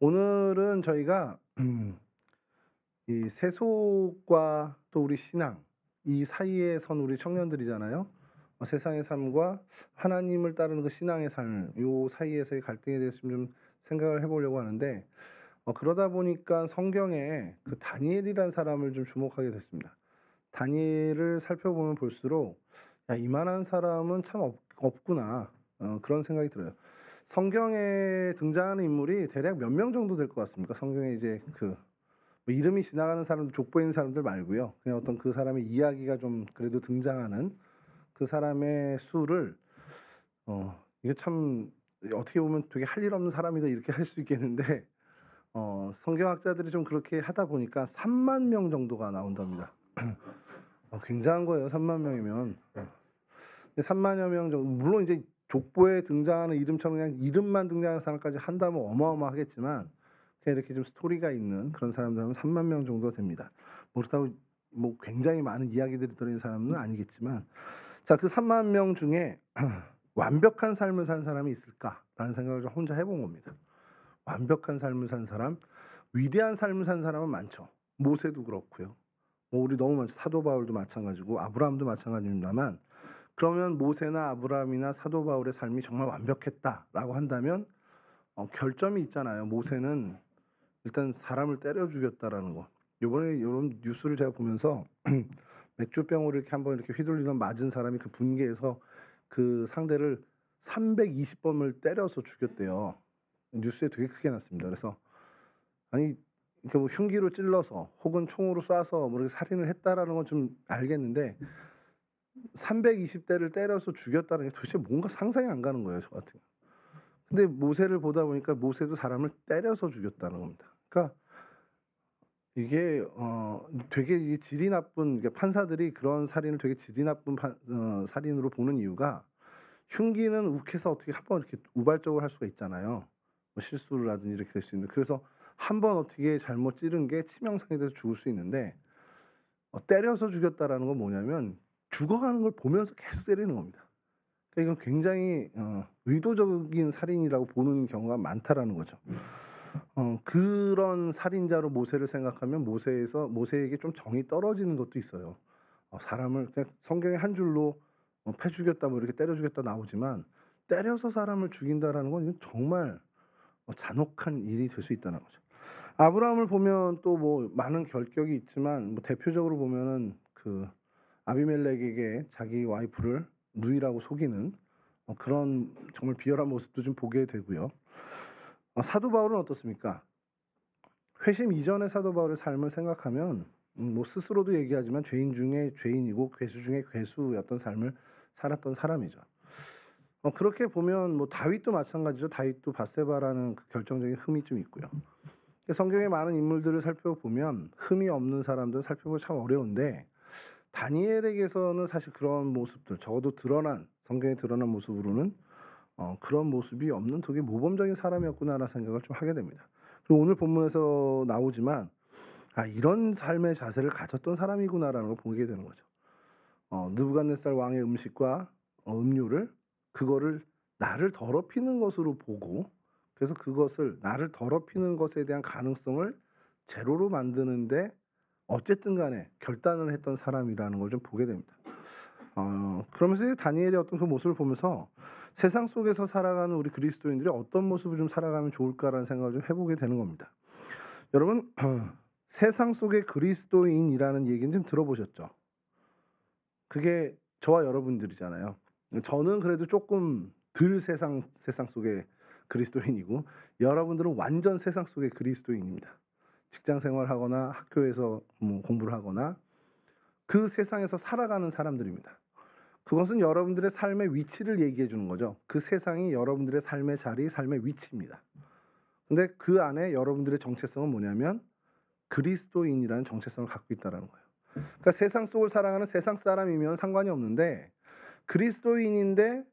오늘은 저희가 이 세속과 또 우리 신앙 이 사이에 선 우리 청년들이잖아요. 세상의 삶과 하나님을 따르는 그 신앙의 삶 요 사이에서의 갈등에 대해서 좀 생각을 해 보려고 하는데 그러다 보니까 성경에 그 다니엘이라는 사람을 좀 주목하게 됐습니다. 다니엘을 살펴보면 볼수록 '야 이만한 사람은 참 없구나.' 그런 생각이 들어요. 성경에 등장하는 인물이 대략 몇 명 정도 될 것 같습니까? 성경에 이제 뭐 이름이 지나가는 사람들 족보에 있는 사람들 말고요. 그냥 어떤 그 사람의 이야기가 좀 그래도 등장하는 그 사람의 수를 이게 참 어떻게 보면 '되게 할 일 없는 사람이다.' 이렇게 할 수 있겠는데 성경학자들이 좀 그렇게 하다 보니까 3만 명 정도가 나온답니다. 굉장한 거예요, 3만 명이면. 3만여 명 정도 물론 이제 족보에 등장하는 이름처럼 그냥 이름만 등장하는 사람까지 한다면 어마어마하겠지만 그냥 이렇게 좀 스토리가 있는 그런 사람들은 3만 명 정도 됩니다. 뭐 그렇다고 뭐 굉장히 많은 이야기들이 들어있는 사람은 아니겠지만 자 그 3만 명 중에 '완벽한 삶을 산 사람이 있을까?'라는 생각을 좀 혼자 해본 겁니다. 완벽한 삶을 산 사람, 위대한 삶을 산 사람은 많죠. 모세도 그렇고요. 뭐 우리 너무 많죠. 사도 바울도 마찬가지고 아브라함도 마찬가지입니다만 그러면 모세나 아브라함이나 사도 바울의 삶이 정말 완벽했다라고 한다면 결점이 있잖아요. 모세는 일단 사람을 때려 죽였다라는 거. 요번에 요런 뉴스를 제가 보면서 맥주병으로 이렇게 한번 이렇게 휘둘리던 맞은 사람이 그 분개에서 그 상대를 320번을 때려서 죽였대요. 뉴스에 되게 크게 났습니다. 그래서 아니 그러니까 뭐 흉기로 찔러서 혹은 총으로 쏴서 뭐 이렇게 살인을 했다라는 건 좀 알겠는데 320대를 때려서 죽였다는 게 도대체 뭔가 상상이 안 가는 거예요, 저 같은 경우. 근데 모세를 보다 보니까 모세도 사람을 때려서 죽였다는 겁니다. 그러니까 이게 되게 이게 질이 나쁜 이게 판사들이 그런 살인을 되게 질이 나쁜 살인으로 보는 이유가 흉기는 욱해서 어떻게 한번 이렇게 우발적으로 할 수가 있잖아요. 뭐 실수를 하든지 이렇게 될 수 있는데 그래서 한 번 어떻게 잘못 찌른 게 치명상이 돼서 죽을 수 있는데 때려서 죽였다라는 건 뭐냐면 죽어가는 걸 보면서 계속 때리는 겁니다. 그러니까 이건 굉장히 의도적인 살인이라고 보는 경우가 많다라는 거죠. 그런 살인자로 모세를 생각하면 모세에게 좀 정이 떨어지는 것도 있어요. 사람을 그냥 성경에 한 줄로 패 죽였다 뭐 이렇게 때려 죽였다 나오지만 때려서 사람을 죽인다라는 건 이건 정말 잔혹한 일이 될 수 있다는 거죠. 아브라함을 보면 또 뭐 많은 결격이 있지만 뭐 대표적으로 보면은 그 아비멜렉에게 자기 와이프를 누이라고 속이는 그런 정말 비열한 모습도 좀 보게 되고요. 사도 바울은 어떻습니까? 회심 이전의 사도 바울의 삶을 생각하면 뭐 스스로도 얘기하지만 죄인 중에 죄인이고 괴수 중에 괴수였던 삶을 살았던 사람이죠. 그렇게 보면 뭐 다윗도 마찬가지죠. 다윗도 밧세바라는 그 결정적인 흠이 좀 있고요. 성경의 많은 인물들을 살펴보면 흠이 없는 사람들을 살펴보기 참 어려운데 다니엘에게서는 사실 그런 모습들 적어도 성경에 드러난 모습으로는 그런 모습이 없는 되게 모범적인 사람이었구나라는 생각을 좀 하게 됩니다. 그리고 오늘 본문에서 나오지만 이런 삶의 자세를 가졌던 사람이구나라는 걸 보게 되는 거죠. 느부갓네살 왕의 음식과 음료를 그거를 나를 더럽히는 것으로 보고 그래서 그것을 나를 더럽히는 것에 대한 가능성을 제로로 만드는데 어쨌든 간에 결단을 했던 사람이라는 걸 좀 보게 됩니다. 그러면서 다니엘의 어떤 그 모습을 보면서 세상 속에서 살아가는 우리 그리스도인들이 어떤 모습을 좀 살아가면 좋을까라는 생각을 좀 해보게 되는 겁니다. 여러분 세상 속의 그리스도인이라는 얘기는 좀 들어보셨죠? 그게 저와 여러분들이잖아요. 저는 그래도 조금 덜 세상 속의 그리스도인이고 여러분들은 완전 세상 속의 그리스도인입니다. 직장 생활하거나 학교에서 뭐 공부를 하거나 그 세상에서 살아가는 사람들입니다. 그것은 여러분들의 삶의 위치를 얘기해 주는 거죠. 그 세상이 여러분들의 삶의 자리, 삶의 위치입니다. 근데 그 안에 여러분들의 정체성은 뭐냐면 그리스도인이라는 정체성을 갖고 있다는 거예요. 그러니까 세상 속을 살아가는 세상 사람이면 상관이 없는데 그리스도인인데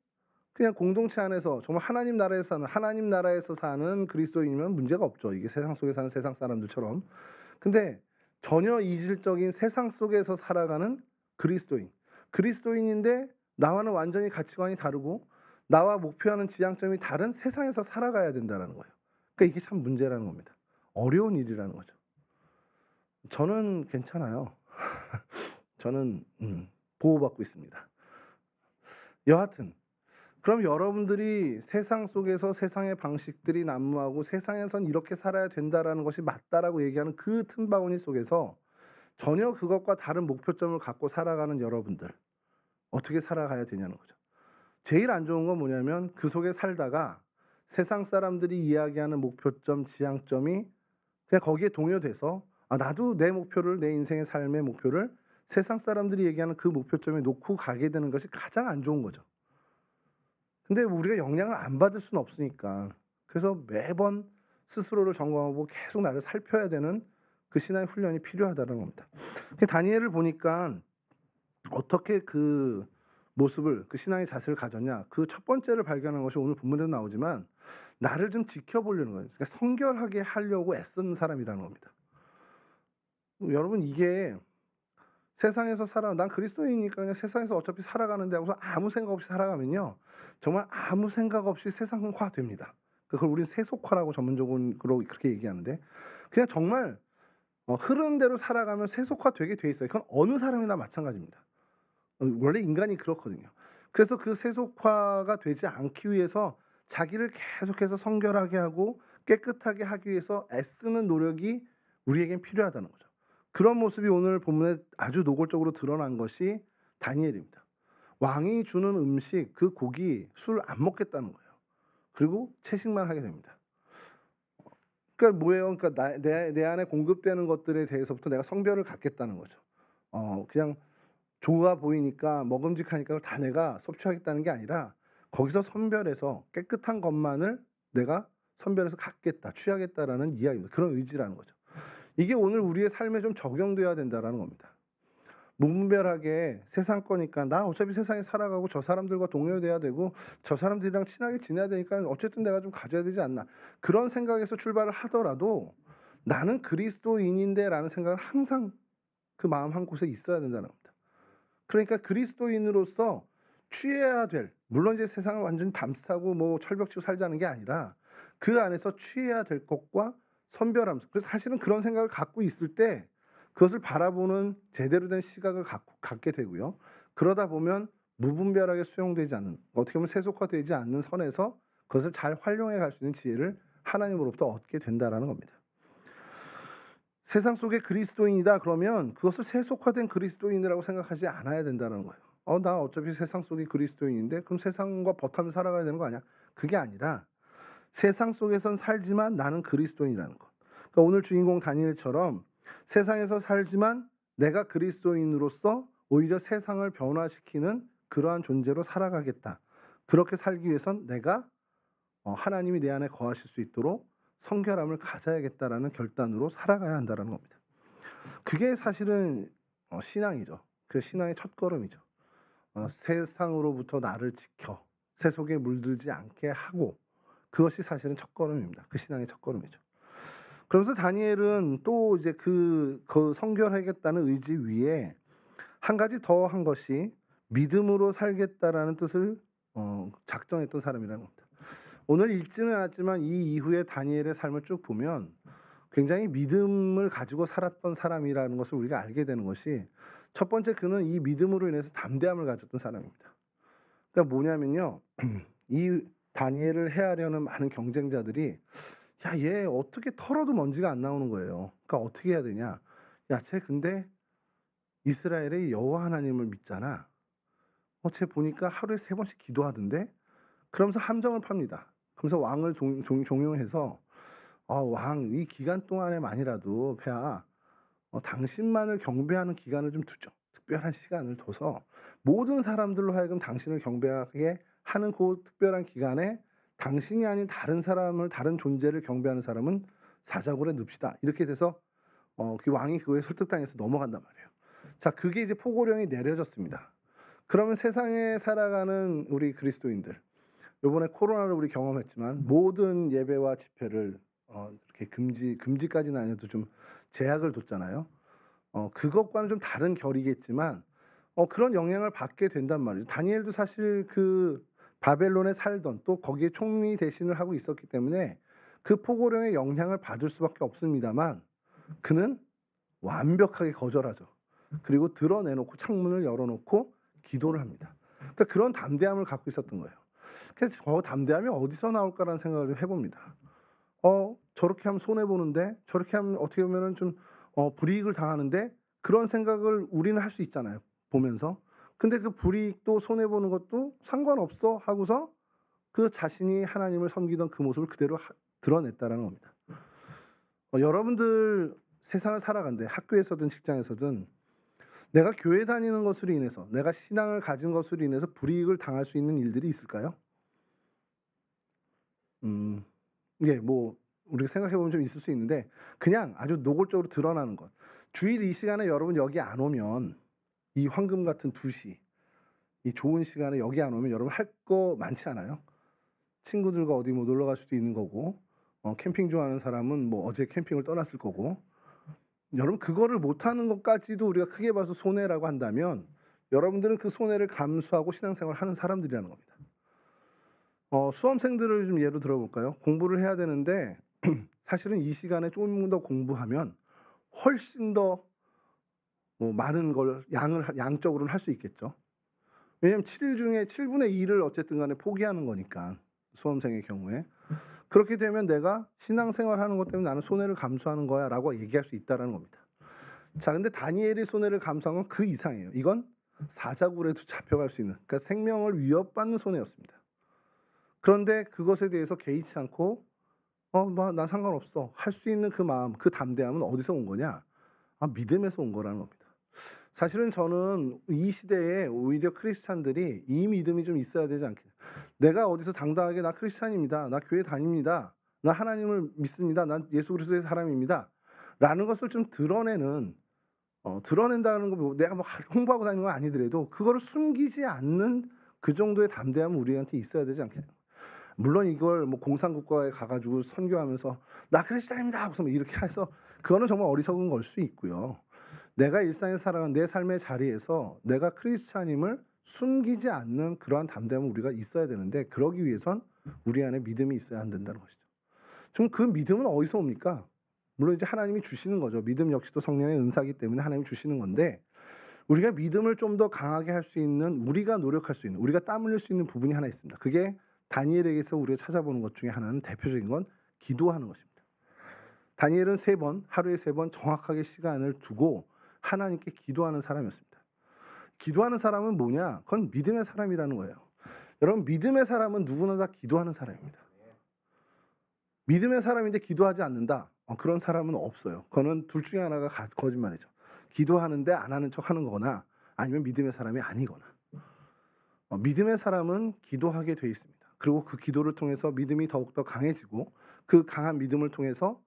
그냥 공동체 안에서 정말 하나님 나라에서 사는 그리스도인이면 문제가 없죠. 이게 세상 속에 사는 세상 사람들처럼. 근데 전혀 이질적인 세상 속에서 살아가는 그리스도인인데 나와는 완전히 가치관이 다르고 나와 목표하는 지향점이 다른 세상에서 살아가야 된다는 거예요. 그러니까 이게 참 문제라는 겁니다. 어려운 일이라는 거죠. 저는 괜찮아요. 저는 보호받고 있습니다. 여하튼 그럼 여러분들이 세상 속에서 세상의 방식들이 난무하고 세상에선 이렇게 살아야 된다라는 것이 맞다라고 얘기하는 그 틈바구니 속에서 전혀 그것과 다른 목표점을 갖고 살아가는 여러분들 어떻게 살아가야 되냐는 거죠. 제일 안 좋은 건 뭐냐면 그 속에 살다가 세상 사람들이 이야기하는 목표점, 지향점이 그냥 거기에 동요돼서 나도 내 목표를, 내 인생의 삶의 목표를 세상 사람들이 얘기하는 그 목표점에 놓고 가게 되는 것이 가장 안 좋은 거죠. 근데 우리가 영향을 안 받을 수는 없으니까 그래서 매번 스스로를 점검하고 계속 나를 살펴야 되는 그 신앙의 훈련이 필요하다는 겁니다. 다니엘을 보니까 어떻게 그 모습을, 그 신앙의 자세를 가졌냐, 그 첫 번째를 발견한 것이 오늘 본문에도 나오지만 나를 좀 지켜보려는 거예요. 그러니까 성결하게 하려고 애쓰는 사람이라는 겁니다. 여러분 이게 세상에서 난 그리스도인이니까 그냥 세상에서 어차피 살아가는데 하고서 아무 생각 없이 살아가면요 정말 아무 생각 없이 세상화 됩니다. 그걸 우리는 세속화라고 전문적으로 그렇게 얘기하는데 그냥 정말 흐르는 대로 살아가면 세속화 되게 돼 있어요. 그건 어느 사람이나 마찬가지입니다. 원래 인간이 그렇거든요. 그래서 그 세속화가 되지 않기 위해서 자기를 계속해서 성결하게 하고 깨끗하게 하기 위해서 애쓰는 노력이 우리에겐 필요하다는 거죠. 그런 모습이 오늘 본문에 아주 노골적으로 드러난 것이 다니엘입니다. 왕이 주는 음식, 그 고기, 술 안 먹겠다는 거예요. 그리고 채식만 하게 됩니다. 그러니까 뭐예요? 그러니까 내 안에 공급되는 것들에 대해서부터 내가 성별을 갖겠다는 거죠. 그냥 좋아 보이니까 먹음직하니까 다 내가 섭취하겠다는 게 아니라 거기서 선별해서 깨끗한 것만을 내가 선별해서 갖겠다, 취하겠다라는 이야기입니다. 그런 의지라는 거죠. 이게 오늘 우리의 삶에 좀 적용돼야 된다라는 겁니다. 무분별하게 세상 거니까 나 어차피 세상에 살아가고 저 사람들과 동료돼야 되고 저 사람들이랑 친하게 지내야 되니까 어쨌든 내가 좀 가져야 되지 않나. 그런 생각에서 출발을 하더라도 나는 그리스도인인데 라는 생각은 항상 그 마음 한 곳에 있어야 된다는 겁니다. 그러니까 그리스도인으로서 취해야 될, 물론 이제 세상을 완전히 담스하고 뭐 철벽치고 살자는 게 아니라 그 안에서 취해야 될 것과 선별하면서, 그래서 사실은 그런 생각을 갖고 있을 때 그것을 바라보는 제대로 된 시각을 갖게 되고요. 그러다 보면 무분별하게 수용되지 않는, 어떻게 보면 세속화되지 않는 선에서 그것을 잘 활용해 갈 수 있는 지혜를 하나님으로부터 얻게 된다라는 겁니다. 세상 속의 그리스도인이다 그러면 그것을 세속화된 그리스도인이라고 생각하지 않아야 된다는 거예요. 나 어차피 세상 속의 그리스도인인데 그럼 세상과 버타면서 살아가야 되는 거 아니야? 그게 아니라 세상 속에선 살지만 나는 그리스도인이라는 것. 그러니까 오늘 주인공 다니엘처럼 세상에서 살지만 내가 그리스도인으로서 오히려 세상을 변화시키는 그러한 존재로 살아가겠다. 그렇게 살기 위해선 내가 하나님이 내 안에 거하실 수 있도록 성결함을 가져야겠다라는 결단으로 살아가야 한다는 겁니다. 그게 사실은 신앙이죠. 그 신앙의 첫걸음이죠. 세상으로부터 나를 지켜 세속에 물들지 않게 하고, 그것이 사실은 첫걸음입니다. 그 신앙의 첫걸음이죠. 그러면서 다니엘은 또 이제 그 성결하겠다는 의지 위에 한 가지 더 한 것이 믿음으로 살겠다라는 뜻을 작정했던 사람이라는 겁니다. 오늘 읽지는 않았지만 이 이후에 다니엘의 삶을 쭉 보면 굉장히 믿음을 가지고 살았던 사람이라는 것을 우리가 알게 되는 것이, 첫 번째 그는 이 믿음으로 인해서 담대함을 가졌던 사람입니다. 그러니까 뭐냐면요. 이 다니엘을 해하려는 많은 경쟁자들이 얘 어떻게 털어도 먼지가 안 나오는 거예요. 그러니까 어떻게 해야 되냐. 쟤 근데 이스라엘의 여호와 하나님을 믿잖아. 쟤 보니까 하루에 3번씩 기도하던데? 그러면서 함정을 팝니다. 그러면서 왕을 종용해서 왕, 이 기간 동안에만이라도 폐하 당신만을 경배하는 기간을 좀 두죠. 특별한 시간을 둬서 모든 사람들로 하여금 당신을 경배하게 하는 그 특별한 기간에 당신이 아닌 다른 사람을, 다른 존재를 경배하는 사람은 사자굴에 눕시다. 이렇게 돼서 그 왕이 그거에 설득당해서 넘어간단 말이에요. 자, 그게 이제 포고령이 내려졌습니다. 그러면 세상에 살아가는 우리 그리스도인들, 이번에 코로나를 우리 경험했지만 모든 예배와 집회를 이렇게 금지까지는 아니어도 좀 제약을 뒀잖아요. 그것과는 좀 다른 결이겠지만 그런 영향을 받게 된단 말이죠. 다니엘도 사실 그 바벨론에 살던, 또 거기에 총리 대신을 하고 있었기 때문에 그 포고령의 영향을 받을 수밖에 없습니다만 그는 완벽하게 거절하죠. 그리고 드러내놓고 창문을 열어놓고 기도를 합니다. 그러니까 그런 담대함을 갖고 있었던 거예요. 그래서 저 담대함이 어디서 나올까라는 생각을 좀 해봅니다. 저렇게 하면 손해보는데, 저렇게 하면 어떻게 보면은 좀 불이익을 당하는데, 그런 생각을 우리는 할 수 있잖아요, 보면서. 근데 그 불이익도 손해보는 것도 상관없어 하고서 그 자신이 하나님을 섬기던 그 모습을 그대로 드러냈다라는 겁니다. 여러분들 세상을 살아간데 학교에서든 직장에서든 내가 교회 다니는 것으로 인해서, 내가 신앙을 가진 것으로 인해서 불이익을 당할 수 있는 일들이 있을까요? 예, 뭐 우리가 생각해 보면 좀 있을 수 있는데 그냥 아주 노골적으로 드러나는 것. 주일 이 시간에 여러분 여기 안 오면, 이 황금 같은 2시, 이 좋은 시간에 여기 안 오면 여러분 할 거 많지 않아요? 친구들과 어디 뭐 놀러 갈 수도 있는 거고, 캠핑 좋아하는 사람은 뭐 어제 캠핑을 떠났을 거고, 여러분 그거를 못하는 것까지도 우리가 크게 봐서 손해라고 한다면 여러분들은 그 손해를 감수하고 신앙생활을 하는 사람들이라는 겁니다. 수험생들을 좀 예로 들어볼까요? 공부를 해야 되는데 사실은 이 시간에 좀 더 공부하면 훨씬 더 많은 걸 양적으로는 할 수 있겠죠. 왜냐하면 7일 중에 7분의 2를 어쨌든 간에 포기하는 거니까, 수험생의 경우에. 그렇게 되면 내가 신앙생활하는 것 때문에 나는 손해를 감수하는 거야 라고 얘기할 수 있다는 겁니다. 자, 근데 다니엘이 손해를 감수한 건 그 이상이에요. 이건 사자굴에도 잡혀갈 수 있는, 그러니까 생명을 위협받는 손해였습니다. 그런데 그것에 대해서 개의치 않고 난 상관없어 할 수 있는 그 마음, 그 담대함은 어디서 온 거냐? 믿음에서 온 거라는 겁니다. 사실은 저는 이 시대에 오히려 크리스찬들이 이 믿음이 좀 있어야 되지 않겠냐. 내가 어디서 당당하게 나 크리스찬입니다, 나 교회 다닙니다, 나 하나님을 믿습니다, 난 예수 그리스도의 사람입니다 라는 것을 좀 드러낸다는 거, 내가 뭐 홍보하고 다니는 건 아니더라도 그거를 숨기지 않는 그 정도의 담대함은 우리한테 있어야 되지 않겠냐. 물론 이걸 뭐 공산국가에 가가지고 선교하면서 나 크리스찬입니다 하고서 뭐 이렇게 해서 그거는 정말 어리석은 걸 수 있고요. 내가 일상에서 살아가는 내 삶의 자리에서 내가 크리스찬임을 숨기지 않는 그러한 담대함은 우리가 있어야 되는데, 그러기 위해선 우리 안에 믿음이 있어야 안 된다는 것이죠. 좀 그 믿음은 어디서 옵니까? 물론 이제 하나님이 주시는 거죠. 믿음 역시도 성령의 은사이기 때문에 하나님이 주시는 건데, 우리가 믿음을 좀 더 강하게 할 수 있는, 우리가 노력할 수 있는, 우리가 땀 흘릴 수 있는 부분이 하나 있습니다. 그게 다니엘에게서 우리가 찾아보는 것 중에 하나는, 대표적인 건 기도하는 것입니다. 다니엘은 3번, 하루에 3번 정확하게 시간을 두고 하나님께 기도하는 사람이었습니다. 기도하는 사람은 뭐냐? 그건 믿음의 사람이라는 거예요. 여러분, 믿음의 사람은 누구나 다 기도하는 사람입니다. 믿음의 사람인데 기도하지 않는다? 그런 사람은 없어요. 그거는 둘 중에 하나가 거짓말이죠. 기도하는데 안 하는 척 하는 거나, 아니면 믿음의 사람이 아니거나. 믿음의 사람은 기도하게 돼 있습니다. 그리고 그 기도를 통해서 믿음이 더욱더 강해지고, 그 강한 믿음을 통해서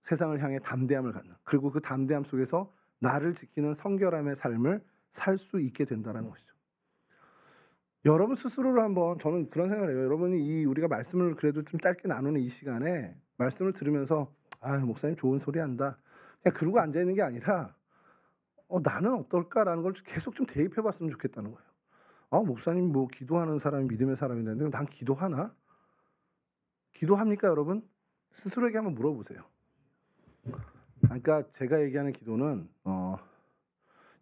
세상을 향해 담대함을 갖는, 그리고 그 담대함 속에서 나를 지키는 성결함의 삶을 살 수 있게 된다는 것이죠. 여러분 스스로를 한번, 저는 그런 생각을 해요. 여러분이 우리가 말씀을 그래도 좀 짧게 나누는 이 시간에 말씀을 들으면서 목사님 좋은 소리 한다, 그냥 그러고 앉아 있는 게 아니라 나는 어떨까라는 걸 계속 좀 대입해 봤으면 좋겠다는 거예요. 목사님 뭐 기도하는 사람이 믿음의 사람인데 난 기도하나? 기도합니까 여러분? 스스로에게 한번 물어보세요. 그러니까 제가 얘기하는 기도는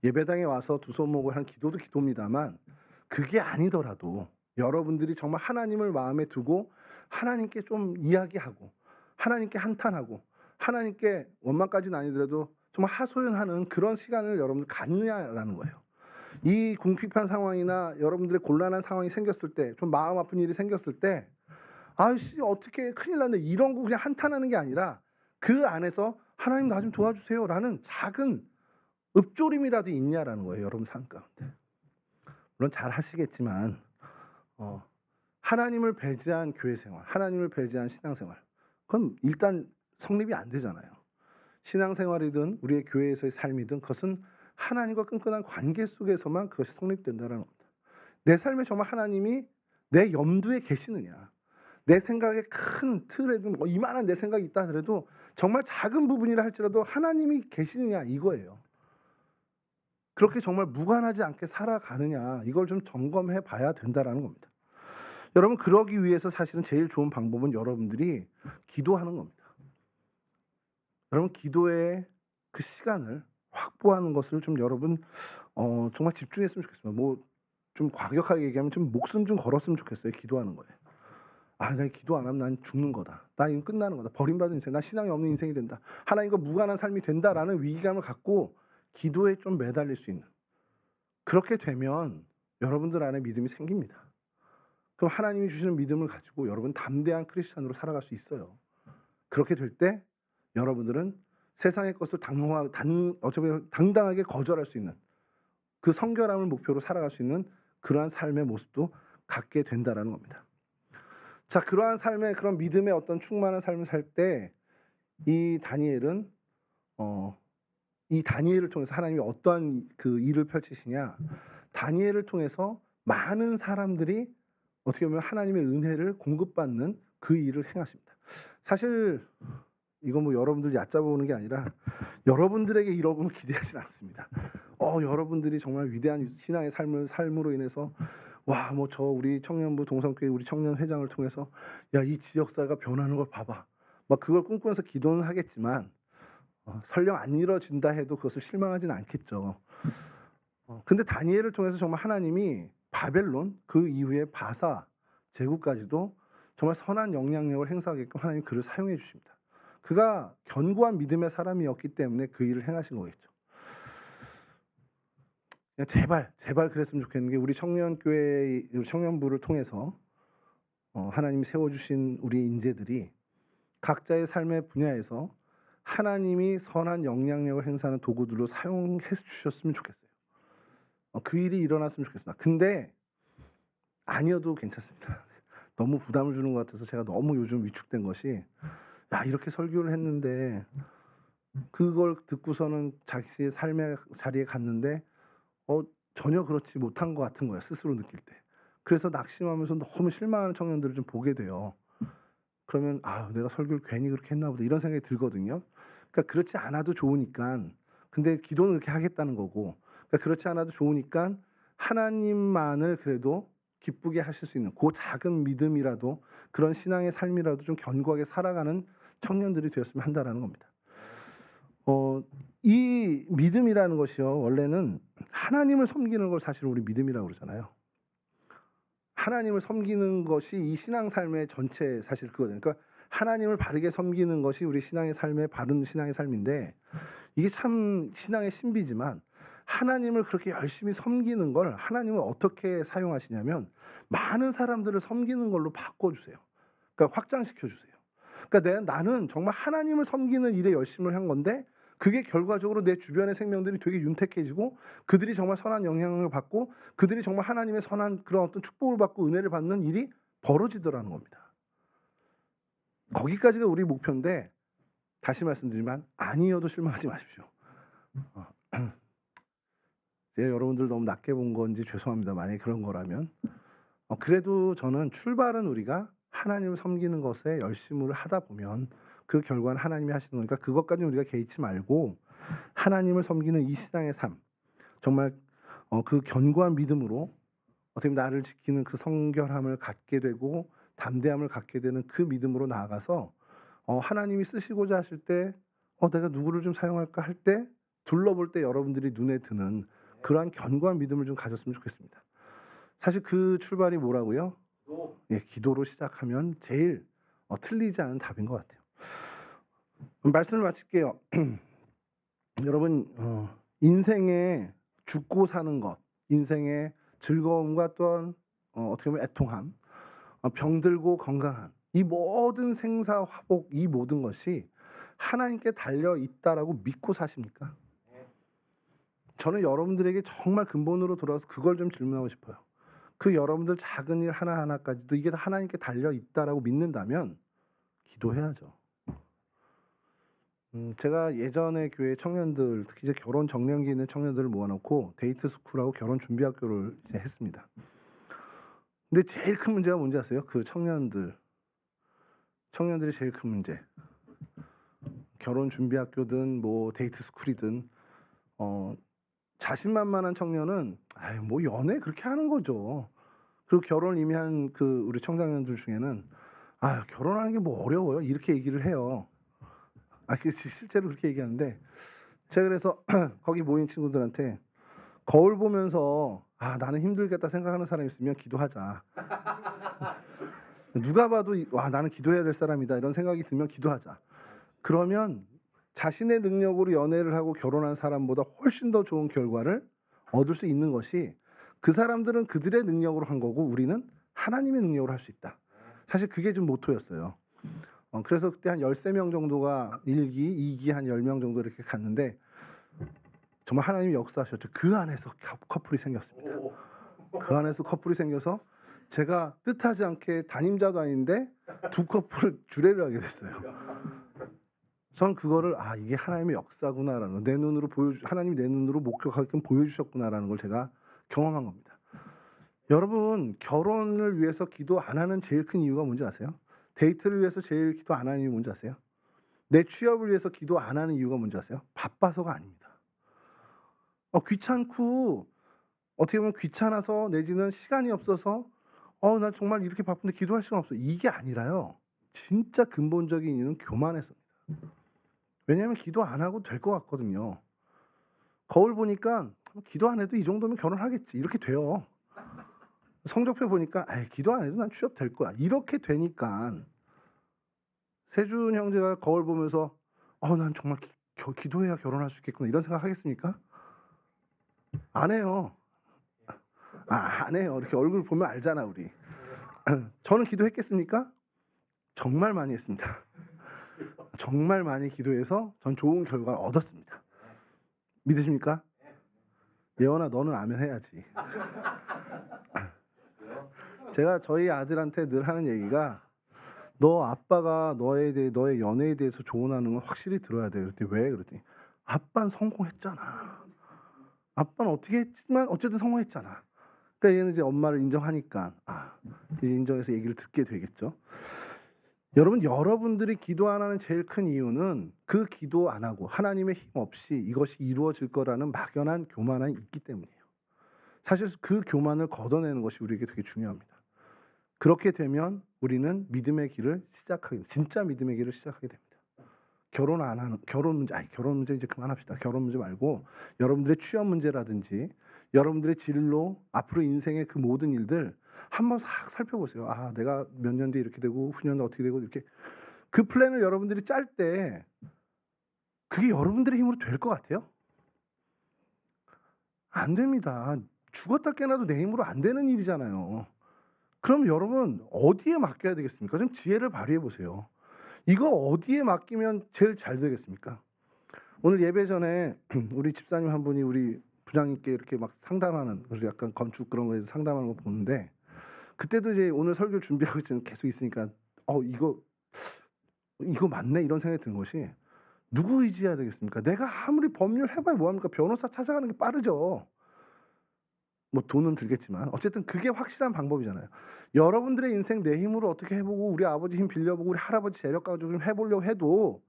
예배당에 와서 두 손 모고 하는 기도도 기도입니다만, 그게 아니더라도 여러분들이 정말 하나님을 마음에 두고 하나님께 좀 이야기하고, 하나님께 한탄하고, 하나님께 원망까지는 아니더라도 정말 하소연하는 그런 시간을 여러분들 갖느냐라는 거예요. 이 궁핍한 상황이나 여러분들의 곤란한 상황이 생겼을 때, 좀 마음 아픈 일이 생겼을 때, 아이씨 어떻게 큰일 났네, 이런 거 그냥 한탄하는 게 아니라 그 안에서 하나님 나 좀 도와주세요 라는 작은 읊조림이라도 있냐라는 거예요, 여러분 삶 가운데. 물론 잘 하시겠지만 하나님을 배제한 교회 생활, 하나님을 배제한 신앙생활, 그건 일단 성립이 안 되잖아요. 신앙생활이든 우리의 교회에서의 삶이든 그것은 하나님과 끈끈한 관계 속에서만 그것이 성립된다는 겁니다. 내 삶에 정말 하나님이 내 염두에 계시느냐, 내 생각의 큰 틀에도 이만한 내 생각이 있다 하더라도 정말 작은 부분이라 할지라도 하나님이 계시느냐, 이거예요. 그렇게 정말 무관하지 않게 살아가느냐, 이걸 좀 점검해 봐야 된다라는 겁니다. 여러분 그러기 위해서 사실은 제일 좋은 방법은 여러분들이 기도하는 겁니다. 여러분 기도의 그 시간을 확보하는 것을 좀 여러분 정말 집중했으면 좋겠습니다. 뭐 좀 과격하게 얘기하면 좀 목숨 좀 걸었으면 좋겠어요. 기도하는 거에. 아, 내가 기도 안 하면 난 죽는 거다. 나 이거 끝나는 거다. 버림받은 인생. 나 신앙이 없는 인생이 된다. 하나님과 무관한 삶이 된다라는 위기감을 갖고 기도에 좀 매달릴 수 있는. 그렇게 되면 여러분들 안에 믿음이 생깁니다. 그럼 하나님이 주시는 믿음을 가지고 여러분 담대한 크리스찬으로 살아갈 수 있어요. 그렇게 될 때 여러분들은 세상의 것을 당당하게 거절할 수 있는 그 성결함을 목표로 살아갈 수 있는 그러한 삶의 모습도 갖게 된다라는 겁니다. 자, 그러한 삶의 그런 믿음의 어떤 충만한 삶을 살 때 이 다니엘은 이 다니엘을 통해서 하나님이 어떠한 그 일을 펼치시냐? 다니엘을 통해서 많은 사람들이 어떻게 보면 하나님의 은혜를 공급받는 그 일을 행하십니다. 사실 이거 뭐 여러분들 얕잡아보는 게 아니라 여러분들에게 이러고 기대하진 않습니다. 여러분들이 정말 위대한 신앙의 삶으로 인해서 와, 뭐 저 우리 청년부 동성교회 우리 청년 회장을 통해서 야, 이 지역사회가 변하는 걸 봐봐. 막 그걸 꿈꾸면서 기도는 하겠지만 설령 안 이뤄진다 해도 그것을 실망하지는 않겠죠. 근데 다니엘을 통해서 정말 하나님이 바벨론 그 이후에 바사 제국까지도 정말 선한 영향력을 행사하게끔 하나님이 그를 사용해 주십니다. 그가 견고한 믿음의 사람이었기 때문에 그 일을 행하신 거겠죠. 그냥 제발 그랬으면 좋겠는 게 우리 청년교회, 우리 청년부를 통해서 하나님이 세워주신 우리 인재들이 각자의 삶의 분야에서 하나님이 선한 영향력을 행사하는 도구들로 사용해 주셨으면 좋겠어요. 그 일이 일어났으면 좋겠습니다. 근데 아니어도 괜찮습니다. 너무 부담을 주는 것 같아서 제가 너무 요즘 위축된 것이 야, 이렇게 설교를 했는데 그걸 듣고서는 자기의 삶의 자리에 갔는데 전혀 그렇지 못한 것 같은 거야, 스스로 느낄 때. 그래서 낙심하면서 너무 실망하는 청년들을 좀 보게 돼요. 그러면 내가 설교를 괜히 그렇게 했나 보다 이런 생각이 들거든요. 그러니까 그렇지 않아도 좋으니까, 근데 기도는 그렇게 하겠다는 거고, 그러니까 그렇지 않아도 좋으니까 하나님만을 그래도 기쁘게 하실 수 있는 그 작은 믿음이라도, 그런 신앙의 삶이라도 좀 견고하게 살아가는 청년들이 되었으면 한다라는 겁니다. 이 믿음이라는 것이요, 원래는 하나님을 섬기는 걸 사실 우리 믿음이라고 그러잖아요. 하나님을 섬기는 것이 이 신앙 삶의 전체 사실 그거잖아요. 그러니까 하나님을 바르게 섬기는 것이 우리 신앙의 삶의 바른 신앙의 삶인데, 이게 참 신앙의 신비지만 하나님을 그렇게 열심히 섬기는 걸 하나님은 어떻게 사용하시냐면 많은 사람들을 섬기는 걸로 바꿔주세요. 그러니까 확장시켜 주세요. 그러니까 나는 정말 하나님을 섬기는 일에 열심을 한 건데 그게 결과적으로 내 주변의 생명들이 되게 윤택해지고 그들이 정말 선한 영향을 받고 그들이 정말 하나님의 선한 그런 어떤 축복을 받고 은혜를 받는 일이 벌어지더라는 겁니다. 거기까지가 우리 목표인데, 다시 말씀드리지만 아니어도 실망하지 마십시오. 제가 여러분들 너무 낮게 본 건지 죄송합니다. 만약에 그런 거라면. 그래도 저는 출발은 우리가 하나님을 섬기는 것에 열심을 하다 보면 그 결과는 하나님이 하시는 거니까 그것까지 우리가 개의치 말고 하나님을 섬기는 이 신앙의 삶, 정말 그 견고한 믿음으로 어떻게 보면 나를 지키는 그 성결함을 갖게 되고 담대함을 갖게 되는 그 믿음으로 나아가서 하나님이 쓰시고자 하실 때 내가 누구를 좀 사용할까 할 때 둘러볼 때 여러분들이 눈에 드는 그러한 견고한 믿음을 좀 가졌으면 좋겠습니다. 사실 그 출발이 뭐라고요? 기도로 시작하면 제일 틀리지 않은 답인 것 같아요. 말씀을 마칠게요. 여러분 인생에 죽고 사는 것, 인생의 즐거움과 또한 어떻게 보면 애통함, 병들고 건강한 이 모든 생사화복, 이 모든 것이 하나님께 달려 있다라고 믿고 사십니까? 저는 여러분들에게 정말 근본으로 돌아와서 그걸 좀 질문하고 싶어요. 그 여러분들 작은 일 하나하나까지도 이게 다 하나님께 달려 있다라고 믿는다면 기도해야죠. 제가 예전에 교회 청년들, 특히 이제 결혼 정년기 있는 청년들을 모아놓고 데이트 스쿨하고 결혼 준비 학교를 이제 했습니다. 근데 제일 큰 문제가 뭔지 아세요? 그 청년들이 제일 큰 문제. 결혼 준비 학교든 뭐 데이트 스쿨이든 자신만만한 청년은 뭐 연애 그렇게 하는 거죠. 그리고 결혼을 이미 한 그 우리 청장년들 중에는 "아 결혼하는 게 뭐 어려워요." 이렇게 얘기를 해요. 실제로 그렇게 얘기하는데 제가 그래서 거기 모인 친구들한테 거울 보면서 '아 나는 힘들겠다.' 생각하는 사람 있으면 기도하자. 누가 봐도 '와 나는 기도해야 될 사람이다.' 이런 생각이 들면 기도하자. 그러면 자신의 능력으로 연애를 하고 결혼한 사람보다 훨씬 더 좋은 결과를 얻을 수 있는 것이 그 사람들은 그들의 능력으로 한 거고 우리는 하나님의 능력으로 할 수 있다. 사실 그게 좀 모토였어요. 그래서 그때 한 13명 정도가 1기, 2기 한 10명 정도 이렇게 갔는데 정말 하나님이 역사하셨죠. 그 안에서 커플이 생겼습니다. 그 안에서 커플이 생겨서 제가 뜻하지 않게 담임자도 아닌데 두 커플을 주례를 하게 됐어요. 전 그거를 '아 이게 하나님의 역사구나.'라는 내 눈으로 하나님이 내 눈으로 목격하게끔 보여주셨구나라는 걸 제가 경험한 겁니다. 여러분 결혼을 위해서 기도 안 하는 제일 큰 이유가 뭔지 아세요? 데이트를 위해서 제일 기도 안 하는 이유 뭔지 아세요? 내 취업을 위해서 기도 안 하는 이유가 뭔지 아세요? 바빠서가 아닙니다. 귀찮고 어떻게 보면 귀찮아서 내지는 시간이 없어서 나 정말 이렇게 바쁜데 기도할 시간 없어. 이게 아니라요. 진짜 근본적인 이유는 교만해서입니다. 왜냐하면 기도 안 하고 될 것 같거든요. 거울 보니까 '기도 안 해도 이 정도면 결혼하겠지.' 이렇게 돼요. 성적표 보니까 '아이 기도 안 해도 난 취업 될 거야.' 이렇게 되니깐 세준 형제가 거울 보면서 '난 정말 기도해야 결혼할 수 있겠구나.' 이런 생각 하겠습니까? 안 해요. 안 해요. 이렇게 얼굴 보면 알잖아 우리. 저는 기도했겠습니까? 정말 많이 했습니다. 정말 많이 기도해서 전 좋은 결과를 얻었습니다. 믿으십니까? 예원아 너는 아멘 해야지. 제가 저희 아들한테 늘 하는 얘기가 너 아빠가 너의 연애에 대해서 조언하는 건 확실히 들어야 돼. 그랬더니 왜? 그랬더니 아빠는 성공했잖아. 아빠는 어떻게 했지만 어쨌든 성공했잖아. 그러니까 얘는 이제 엄마를 인정하니까 이제 인정해서 얘기를 듣게 되겠죠. 여러분 여러분들이 기도 안 하는 제일 큰 이유는 그 기도 안 하고 하나님의 힘 없이 이것이 이루어질 거라는 막연한 교만이 있기 때문이에요. 사실 그 교만을 걷어내는 것이 우리에게 되게 중요합니다. 그렇게 되면 우리는 믿음의 길을 진짜 믿음의 길을 시작하게 됩니다. 결혼 문제 이제 그만합시다. 결혼 문제 말고 여러분들의 취업 문제라든지 여러분들의 진로, 앞으로 인생의 그 모든 일들 한번 싹 살펴보세요. 내가 몇 년 뒤에 이렇게 되고 후년 어떻게 되고 이렇게 그 플랜을 여러분들이 짤 때 그게 여러분들의 힘으로 될 것 같아요? 안 됩니다. 죽었다 깨나도 내 힘으로 안 되는 일이잖아요. 그럼 여러분 어디에 맡겨야 되겠습니까? 좀 지혜를 발휘해 보세요. 이거 어디에 맡기면 제일 잘 되겠습니까? 오늘 예배 전에 우리 집사님 한 분이 우리 부장님께 이렇게 막 상담하는, 그래서 약간 건축 그런 거에서 상담하는 거 보는데 그때도 이제 오늘 설교를 준비하고 있으면 계속 있으니까 이거 맞네 이런 생각이 드는 것이 누구 의지해야 되겠습니까? 내가 아무리 법률 해봐야 뭐합니까? 변호사 찾아가는 게 빠르죠. 뭐 돈은 들겠지만 어쨌든 그게 확실한 방법이잖아요. 여러분들의 인생 내 힘으로 어떻게 해보고 우리 아버지 힘 빌려보고 우리 할아버지 재력 가지고 좀 해보려고 해도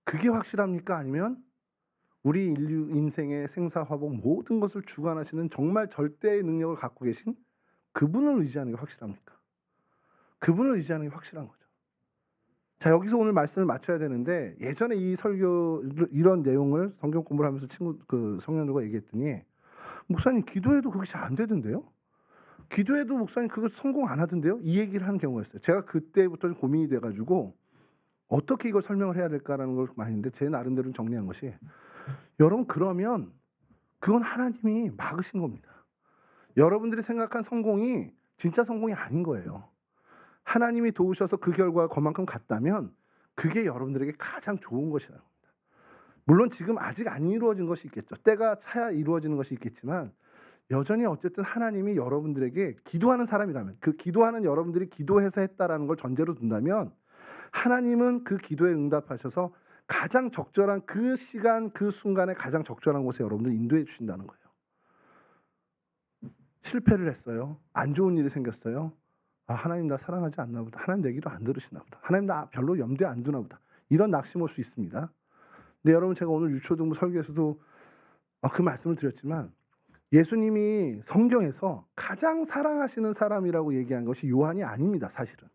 그게 확실합니까? 아니면 우리 인류 인생의 생사화복 모든 것을 주관하시는 정말 절대의 능력을 갖고 계신 그분을 의지하는 게 확실합니까? 그분을 의지하는 게 확실한 거죠. 자, 여기서 오늘 말씀을 마쳐야 되는데 예전에 이 설교 이런 내용을 성경 공부를 하면서 성령들과 얘기했더니 목사님 기도해도 그것이 안 되던데요? 기도해도 목사님 그거 성공 안 하던데요? 이 얘기를 하는 경우가 있어요. 제가 그때부터 좀 고민이 돼가지고 어떻게 이걸 설명을 해야 될까라는 걸 많이 했는데 제 나름대로 정리한 것이 여러분 그러면 그건 하나님이 막으신 겁니다. 여러분들이 생각한 성공이 진짜 성공이 아닌 거예요. 하나님이 도우셔서 그 결과가 그만큼 같다면 그게 여러분들에게 가장 좋은 것이라는 겁니다. 물론 지금 아직 안 이루어진 것이 있겠죠. 때가 차야 이루어지는 것이 있겠지만 여전히 어쨌든 하나님이 여러분들에게 기도하는 사람이라면 그 기도하는 여러분들이 기도해서 했다라는 걸 전제로 둔다면 하나님은 그 기도에 응답하셔서 가장 적절한 그 시간 그 순간에 가장 적절한 곳에 여러분들 인도해 주신다는 거예요. 실패를 했어요. 안 좋은 일이 생겼어요. 하나님 나 사랑하지 않나 보다. 하나님 내 기도 안 들으시나 보다. 하나님 나 별로 염두에 안 두나 보다. 이런 낙심 올 수 있습니다. 근데 여러분 제가 오늘 유초등부 설교에서도 그 말씀을 드렸지만 예수님이 성경에서 가장 사랑하시는 사람이라고 얘기한 것이 요한이 아닙니다, 사실은.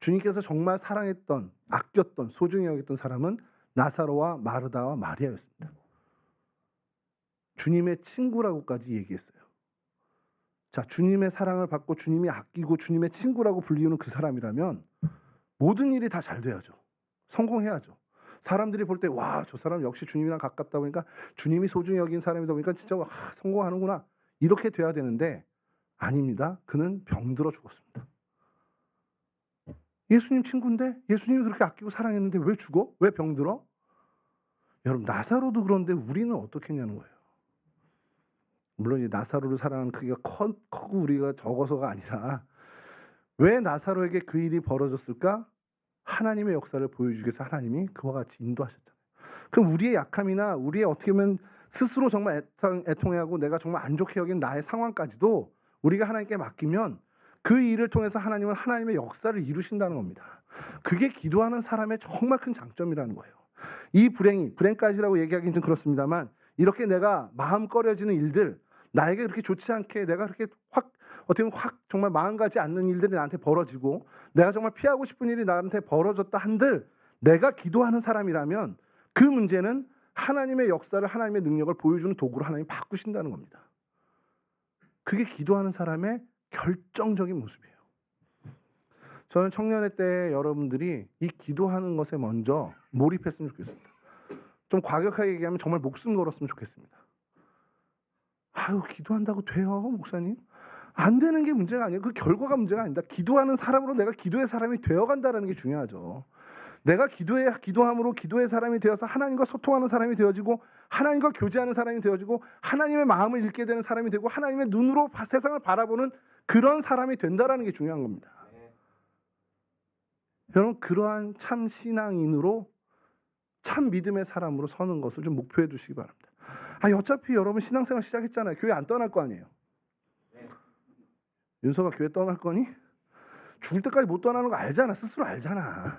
주님께서 정말 사랑했던, 아꼈던, 소중히 여겼던 사람은 나사로와 마르다와 마리아였습니다. 주님의 친구라고까지 얘기했어요. 자, 주님의 사랑을 받고 주님이 아끼고 주님의 친구라고 불리우는 그 사람이라면 모든 일이 다 잘 돼야죠. 성공해야죠. 사람들이 볼 때 와, 저 사람 역시 주님이랑 가깝다 보니까 주님이 소중히 여긴 사람이다 보니까 진짜 성공하는구나. 이렇게 돼야 되는데 아닙니다. 그는 병들어 죽었습니다. 예수님 친구인데 예수님이 그렇게 아끼고 사랑했는데 왜 죽어? 왜 병들어? 여러분, 나사로도 그런데 우리는 어떻게 했냐는 거예요. 물론 이 나사로를 사랑하는 크기가 크고 우리가 적어서가 아니라 왜 나사로에게 그 일이 벌어졌을까? 하나님의 역사를 보여주기 위해서 하나님이 그와 같이 인도하셨잖아요. 그럼 우리의 약함이나 우리의 어떻게 보면 스스로 정말 애통해하고 내가 정말 안 좋게 여긴 나의 상황까지도 우리가 하나님께 맡기면 그 일을 통해서 하나님은 하나님의 역사를 이루신다는 겁니다. 그게 기도하는 사람의 정말 큰 장점이라는 거예요. 이 불행까지라고 얘기하기는 좀 그렇습니다만 이렇게 내가 마음 꺼려지는 일들, 나에게 그렇게 좋지 않게 내가 그렇게 어떻게 보면 정말 마음 가지 않는 일들이 나한테 벌어지고 내가 정말 피하고 싶은 일이 나한테 벌어졌다 한들 내가 기도하는 사람이라면 그 문제는 하나님의 역사를 하나님의 능력을 보여주는 도구로 하나님이 바꾸신다는 겁니다. 그게 기도하는 사람의 결정적인 모습이에요. 저는 청년회 때 여러분들이 이 기도하는 것에 먼저 몰입했으면 좋겠습니다. 좀 과격하게 얘기하면 정말 목숨 걸었으면 좋겠습니다. 아유, 기도한다고 돼요, 목사님? 안 되는 게 문제가 아니에요. 그 결과가 문제가 아니다. 기도하는 사람으로 내가 기도의 사람이 되어간다는 게 중요하죠. 내가 기도함으로 기도의 사람이 되어서 하나님과 소통하는 사람이 되어지고 하나님과 교제하는 사람이 되어지고 하나님의 마음을 읽게 되는 사람이 되고 하나님의 눈으로 세상을 바라보는 그런 사람이 된다라는 게 중요한 겁니다. 여러분, 그러한 참 신앙인으로 참 믿음의 사람으로 서는 것을 좀 목표해 두시기 바랍니다. 어차피 여러분 신앙생활 시작했잖아요. 교회 안 떠날 거 아니에요. 윤서가 교회 떠날 거니? 죽을 때까지 못 떠나는 거 알잖아. 스스로 알잖아.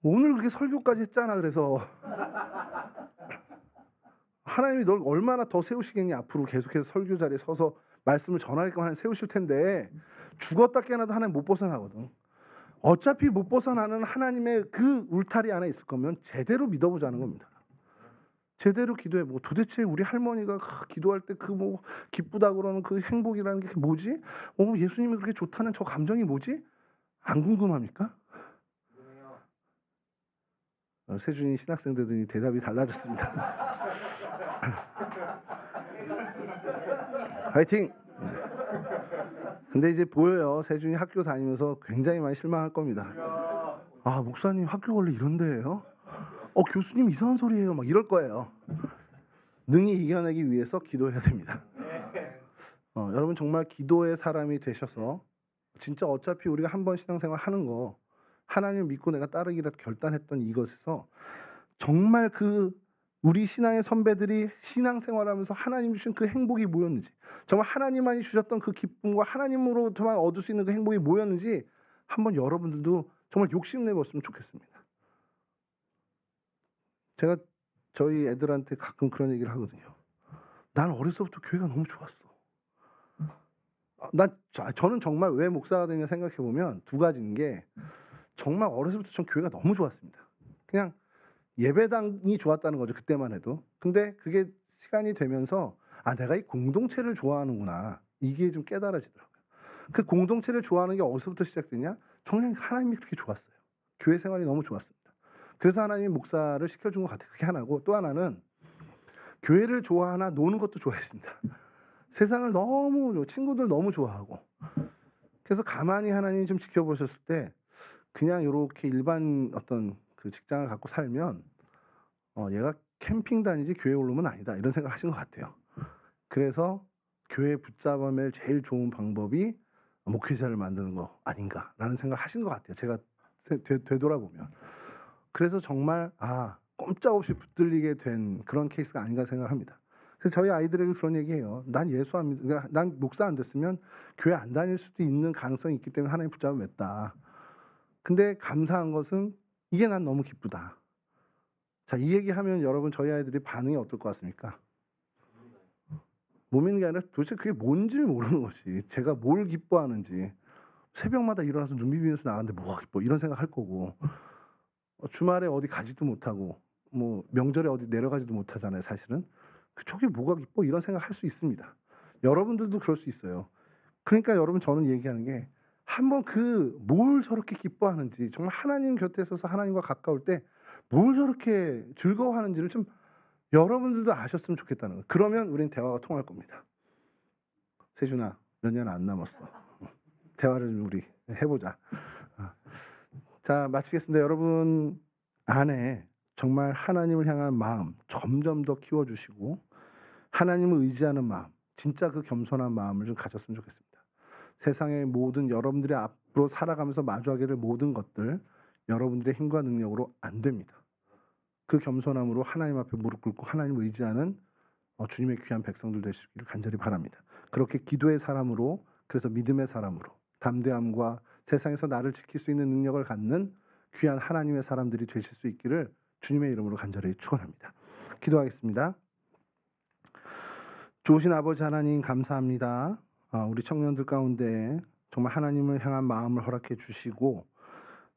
오늘 그렇게 설교까지 했잖아. 그래서 하나님이 널 얼마나 더 세우시겠니? 앞으로 계속해서 설교 자리에 서서 말씀을 전하게끔 하나님 세우실 텐데 죽었다 깨어나도 하나님 못 벗어나거든. 어차피 못 벗어나는 하나님의 그 울타리 안에 있을 거면 제대로 믿어보자는 겁니다. 제대로 기도해보고 도대체 우리 할머니가 기도할 때 그 뭐 기쁘다 그러는 그 행복이라는 게 뭐지? 예수님이 그렇게 좋다는 저 감정이 뭐지? 안 궁금합니까? 세준이 신학생들이 대답이 달라졌습니다. 화이팅! 근데 이제 보여요. 세준이 학교 다니면서 굉장히 많이 실망할 겁니다. 목사님 학교 원래 이런 데예요? 교수님 이상한 소리예요. 막 이럴 거예요. 능히 이겨내기 위해서 기도해야 됩니다. 여러분 정말 기도의 사람이 되셔서 진짜 어차피 우리가 한번 신앙생활 하는 거 하나님을 믿고 내가 따르기로 결단했던 이것에서 정말 우리 신앙의 선배들이 신앙생활하면서 하나님 주신 그 행복이 뭐였는지 정말 하나님만이 주셨던 그 기쁨과 하나님으로부터만 얻을 수 있는 그 행복이 뭐였는지 한번 여러분들도 정말 욕심내봤으면 좋겠습니다. 제가 저희 애들한테 가끔 그런 얘기를 하거든요. 난 어려서부터 교회가 너무 좋았어. 저는 정말 왜 목사가 되냐 생각해 보면 두 가지인 게 정말 어려서부터 전 교회가 너무 좋았습니다. 그냥 예배당이 좋았다는 거죠. 그때만 해도. 근데 그게 시간이 되면서 내가 이 공동체를 좋아하는구나. 이게 좀 깨달아지더라고요. 그 공동체를 좋아하는 게 어디서부터 시작되냐? 정말 하나님이 그렇게 좋았어요. 교회 생활이 너무 좋았습니다. 그래서 하나님이 목사를 시켜준 것 같아요. 그게 하나고 또 하나는 교회를 좋아하나 노는 것도 좋아했습니다. 세상을 너무 친구들 너무 좋아하고 그래서 가만히 하나님이 좀 지켜보셨을 때 그냥 이렇게 일반 어떤 그 직장을 갖고 살면 얘가 캠핑 다니지 교회 오르면 아니다 이런 생각을 하신 것 같아요. 그래서 교회 붙잡아낼 제일 좋은 방법이 목회자를 만드는 거 아닌가라는 생각을 하신 것 같아요. 제가 되돌아보면. 그래서 정말 꼼짝없이 붙들리게 된 그런 케이스가 아닌가 생각합니다. 그래서 저희 아이들에게 그런 얘기해요. 난 예수 안 믿, 난 목사 안 됐으면 교회 안 다닐 수도 있는 가능성이 있기 때문에 하나님 붙잡아 맸다. 근데 감사한 것은 이게 난 너무 기쁘다. 자, 이 얘기하면 여러분 저희 아이들이 반응이 어떨 것 같습니까? 못 믿는 게 아니라 도대체 그게 뭔지를 모르는 것이, 제가 뭘 기뻐하는지. 새벽마다 일어나서 눈 비비면서 나가는데 뭐가 기뻐, 이런 생각할 거고, 주말에 어디 가지도 못하고 뭐 명절에 어디 내려가지도 못하잖아요 사실은. 저게 뭐가 기뻐, 이런 생각할 수 있습니다. 여러분들도 그럴 수 있어요. 그러니까 여러분, 저는 얘기하는 게, 한번 그 뭘 저렇게 기뻐하는지, 정말 하나님 곁에 서서 하나님과 가까울 때 뭘 저렇게 즐거워하는지를 좀 여러분들도 아셨으면 좋겠다는 거예요. 그러면 우린 대화가 통할 겁니다. 세준아, 몇 년 안 남았어. 대화를 좀 우리 해보자. 어. 자, 마치겠습니다. 여러분 안에 정말 하나님을 향한 마음 점점 더 키워주시고, 하나님을 의지하는 마음, 진짜 그 겸손한 마음을 좀 가졌으면 좋겠습니다. 세상의 모든, 여러분들이 앞으로 살아가면서 마주하게 될 모든 것들, 여러분들의 힘과 능력으로 안 됩니다. 그 겸손함으로 하나님 앞에 무릎 꿇고 하나님을 의지하는 주님의 귀한 백성들 되시기를 간절히 바랍니다. 그렇게 기도의 사람으로, 그래서 믿음의 사람으로, 담대함과 세상에서 나를 지킬 수 있는 능력을 갖는 귀한 하나님의 사람들이 되실 수 있기를 주님의 이름으로 간절히 축원합니다. 기도하겠습니다. 좋으신 아버지 하나님, 감사합니다. 우리 청년들 가운데 정말 하나님을 향한 마음을 허락해 주시고,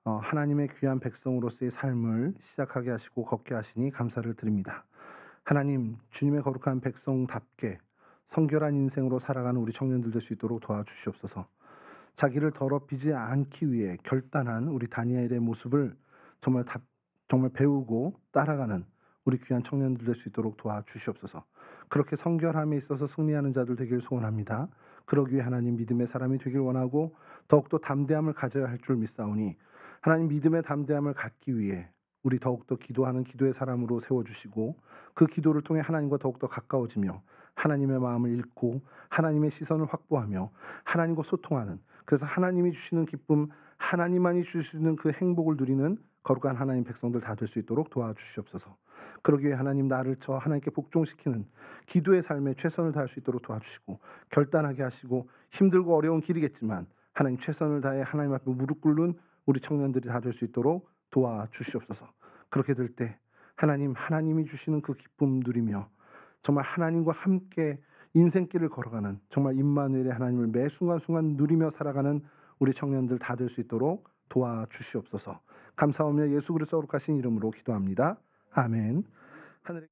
하나님의 귀한 백성으로서의 삶을 시작하게 하시고 걷게 하시니 감사를 드립니다. 하나님, 주님의 거룩한 백성답게 성결한 인생으로 살아가는 우리 청년들 될 수 있도록 도와주시옵소서. 자기를 더럽히지 않기 위해 결단한 우리 다니엘의 모습을 정말 배우고 따라가는 우리 귀한 청년들 될 수 있도록 도와주시옵소서. 그렇게 성결함에 있어서 승리하는 자들 되길 소원합니다. 그러기 위해 하나님, 믿음의 사람이 되길 원하고 더욱더 담대함을 가져야 할 줄 믿사오니, 하나님, 믿음의 담대함을 갖기 위해 우리 더욱더 기도하는 기도의 사람으로 세워주시고, 그 기도를 통해 하나님과 더욱더 가까워지며 하나님의 마음을 읽고 하나님의 시선을 확보하며 하나님과 소통하는, 그래서 하나님이 주시는 기쁨, 하나님만이 주시는 그 행복을 누리는 거룩한 하나님 백성들 다 될 수 있도록 도와주시옵소서. 그러기 위해 하나님, 나를 저 하나님께 복종시키는 기도의 삶에 최선을 다할 수 있도록 도와주시고, 결단하게 하시고, 힘들고 어려운 길이겠지만 하나님 최선을 다해 하나님 앞에 무릎 꿇는 우리 청년들이 다 될 수 있도록 도와주시옵소서. 그렇게 될 때 하나님이 주시는 그 기쁨 누리며 정말 하나님과 함께 인생길을 걸어가는, 정말 임마누엘의 하나님을 매 순간순간 누리며 살아가는 우리 청년들 다 될 수 있도록 도와주시옵소서. 감사하며 예수 그리스도 거룩하신 이름으로 기도합니다. 아멘. 하늘의